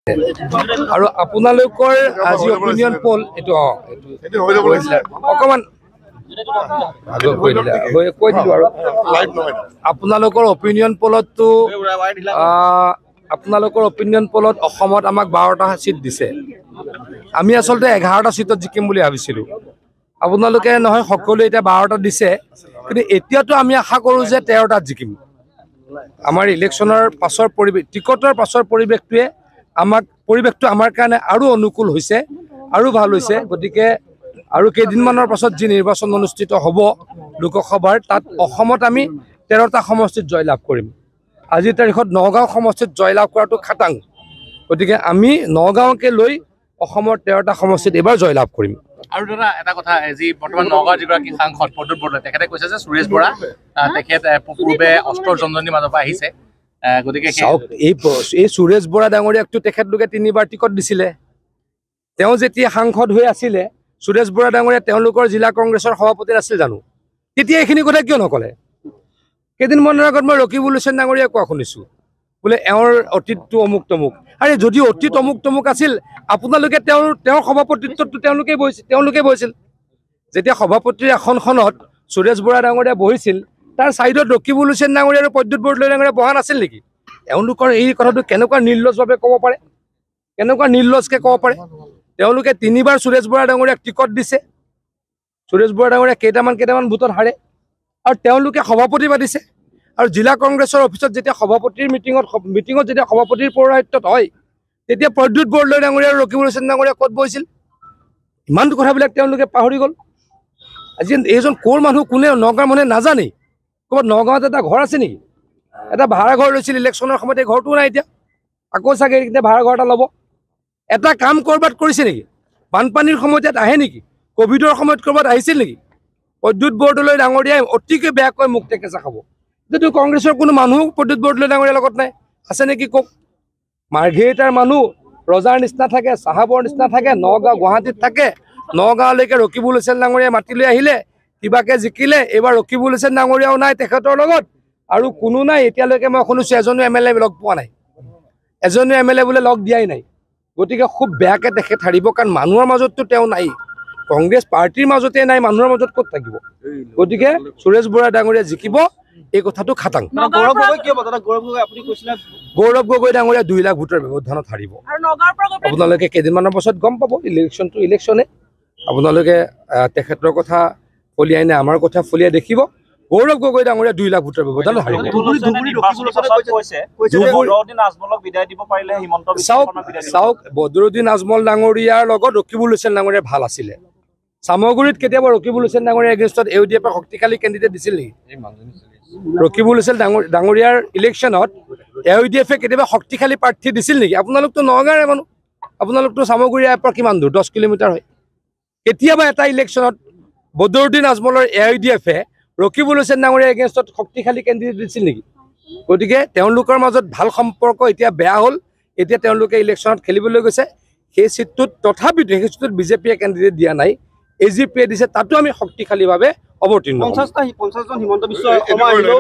আৰু আপোনালোকৰ আজি অপিনিয়ন পোল এইটো অকমান কৈ দিলো আৰু আপোনালোকৰ অপিনিয়ন পোলততো অসমত আমাক 12টা সিট দিছে। আমি আচলতে 11টা সিটত জিকিম বুলি ভাবিছিলো। আপোনালোকে নহয় সকলোৱে এতিয়া 12টা দিছে, কিন্তু এতিয়াতো আমি আশা কৰো যে 13টাত জিকিম। আমাৰ ইলেকশ্যনৰ পাছৰ পৰিৱেশ, টিকটৰ পাছৰ পৰিৱেশটো আমাৰ কাৰণে আৰু অনুকূল হৈছে, আৰু ভাল হৈছে। গতিকে আৰু কেইদিনমানৰ পাছত যি নিৰ্বাচন অনুষ্ঠিত হ'ব লোকসভাৰ, তাত অসমত আমি 13টা সমষ্টিত জয়লাভ কৰিম। আজিৰ তাৰিখত নগাঁও সমষ্টিত জয়লাভ কৰাটো খাটাং। গতিকে আমি নগাঁৱকে লৈ অসমৰ 13টা সমষ্টিত এবাৰ জয়লাভ কৰিম। আৰু দাদা এটা কথা, যি বৰ্তমান নগাঁৱৰ যিগৰাকী সাংসদ প্ৰদ্যুৎ বৰদলৈ, তেখেতে কৈছে যে সুৰেশ বৰা তেখেত পূৰ্বে অস্ত্ৰৰ জনজনীৰ মাজৰ পৰা আহিছে। গতিকে এই সুৰেশ বৰা ডাঙৰীয়াকটো তেখেতলোকে 3বাৰ টিকট দিছিলে। তেওঁ যেতিয়া সাংসদ হৈ আছিলে, সুৰেশ বৰা ডাঙৰীয়া তেওঁলোকৰ জিলা কংগ্ৰেছৰ সভাপতি আছিল জানো? তেতিয়া এইখিনি কথা কিয় নকলে? কেইদিনমানৰ আগত মই ৰকিবুল হুছেইন ডাঙৰীয়াই কোৱা শুনিছো, বোলে এওঁৰ অতীতটো অমুক তমুক। আৰে যদি অতীত অমুক তমুক আছিল, আপোনালোকে তেওঁৰ সভাপতিত্বটো তেওঁলোকে বহিছিল। যেতিয়া সভাপতিৰ আসনখনত সুৰেশ বৰা ডাঙৰীয়া বহিছিল, তাৰ ছাইডত ৰকিবুল হুছেইন ডাঙৰীয়া আৰু প্ৰদ্যুৎ বৰদলৈ ডাঙৰীয়া বহা নাছিল নেকি? তেওঁলোকৰ এই কথাটো কেনেকুৱা নিৰ্লজ্জভাৱে ক'ব পাৰে? কেনেকুৱা নিৰ্লজ্জকে ক'ব পাৰে? তেওঁলোকে 3বাৰ সুৰেশ বৰা ডাঙৰীয়াক টিকট দিছে। সুৰেশ বৰা ডাঙৰীয়া কেইটামান ভোটত হাৰে, আৰু তেওঁলোকে সভাপতি পাতিছে। আৰু জিলা কংগ্ৰেছৰ অফিচত যেতিয়া সভাপতিৰ মিটিঙত যেতিয়া সভাপতিৰ পৌৰোহিত্যত হয়, তেতিয়া প্ৰদ্যুৎ বৰদলৈ ডাঙৰীয়া আৰু ৰকিবুল হুছেইন ডাঙৰীয়া ক'ত বহিছিল? ইমানটো কথাবিলাক তেওঁলোকে পাহৰি গ'ল। আজি এইজন ক'ৰ মানুহ, কোনে নগাঁৱৰ মানুহে নাজানেই? ক'ৰবাত নগাঁৱত এটা ঘৰ আছে নেকি? এটা ভাড়া ঘৰ লৈছিল ইলেকশ্যনৰ সময়ত, এই ঘৰটোও নাই এতিয়া। আকৌ চাগে এতিয়া ভাড়া ঘৰ এটা ল'ব। এটা কাম ক'ৰবাত কৰিছে নেকি? বানপানীৰ সময়ত ইয়াত আহে নেকি? ক'ভিডৰ সময়ত ক'ৰবাত আহিছিল নেকি? প্ৰদ্যুৎ বৰদলৈ ডাঙৰীয়াই অতিকে বেয়াকৈ মুখ টেকেচা খাব। কিন্তু কংগ্ৰেছৰ কোনো মানুহ প্ৰদ্যুৎ বৰদলৈ ডাঙৰীয়াৰ লগত নাই, আছে নেকি কওক? মাৰ্ঘেৰিটাৰ মানুহ ৰজাৰ নিচিনা থাকে, চাহাবৰ নিচিনা থাকে, নগাঁও গুৱাহাটীত থাকে। নগাঁৱলৈকে ৰকিবুল হুছেইন ডাঙৰীয়াই মাতি লৈ আহিলে, কিবাকে জিকিলে। এইবাৰ ৰকিবুল হুছেইন ডাঙৰীয়াও নাই তেখেতৰ লগত, আৰু কোনো নাই। এতিয়ালৈকে মই শুনিছো এজনো MLA লগ পোৱা নাই, এজনো MLA বোলে লগ দিয়াই নাই। গতিকে খুব বেয়াকে তেখেত হাৰিব, কাৰণ মানুহৰ মাজততো তেওঁ নাই। কংগ্ৰেছ পাৰ্টিৰ মাজতে নাই, মানুহৰ মাজত ক'ত থাকিব? গতিকে সুৰেশ বৰা ডাঙৰীয়া জিকিব, এই কথাটো খাটাং। গৌৰৱ গগৈ ডাঙৰীয়া 2 লাখ ভোটৰ ব্যৱধানত হাৰিব। আপোনালোকে কেইদিনমানৰ পাছত গম পাব। ইলেকশ্যনটো ইলেকশ্যনে, আপোনালোকে তেখেতৰ কথা ফলিয়াই নে আমাৰ কথা ফলিয়াই দেখিব। গৌৰৱ গগৈ ডাঙৰীয়া 2 লাখ ভোটৰ ব্যৱধানত হাৰিব। চাওক, বদৰুদ্দিন আজমল ডাঙৰীয়াৰ লগত ৰকিবুল হুছেইন ডাঙৰীয়া ভাল আছিলে। চামগুৰিত কেতিয়াবা ৰকিবুল হুছেইন ডাঙৰীয়াৰ এগেইনষ্টত AUDF শক্তিশালী কেণ্ডিডেট দিছিল নেকি? ৰকিবুল হুছেইন ডাঙৰীয়াৰ ইলেকশ্যনত AUDF কেতিয়াবা শক্তিশালী প্ৰাৰ্থী দিছিল নেকি? আপোনালোকতো নগাঁৱৰে মানুহ, আপোনালোকতো চামগুৰিয়াৰ পৰা কিমান দূৰ? 10 কিলোমিটাৰ হয়। কেতিয়াবা এটা ইলেকশ্যনত বদৰুদ্দিন আজমলৰ AUDF ৰকিবুল হুছেইন ডাঙৰীয়াৰ এগেইনষ্টত শক্তিশালী কেণ্ডিডেট দিছিল নেকি? গতিকে তেওঁলোকৰ মাজত ভাল সম্পৰ্ক এতিয়া বেয়া হ'ল। এতিয়া তেওঁলোকে ইলেকশ্যনত খেলিবলৈ গৈছে। সেই চিটটোত তথাপিতো সেই চিটটোত বিজেপিয়ে কেণ্ডিডেট দিয়া নাই, AGPয়ে দিছে। তাতো আমি শক্তিশালীভাৱে অৱতীৰ্ণ। 50জন হিমন্ত বিশ্ব শৰ্মা আহিলেও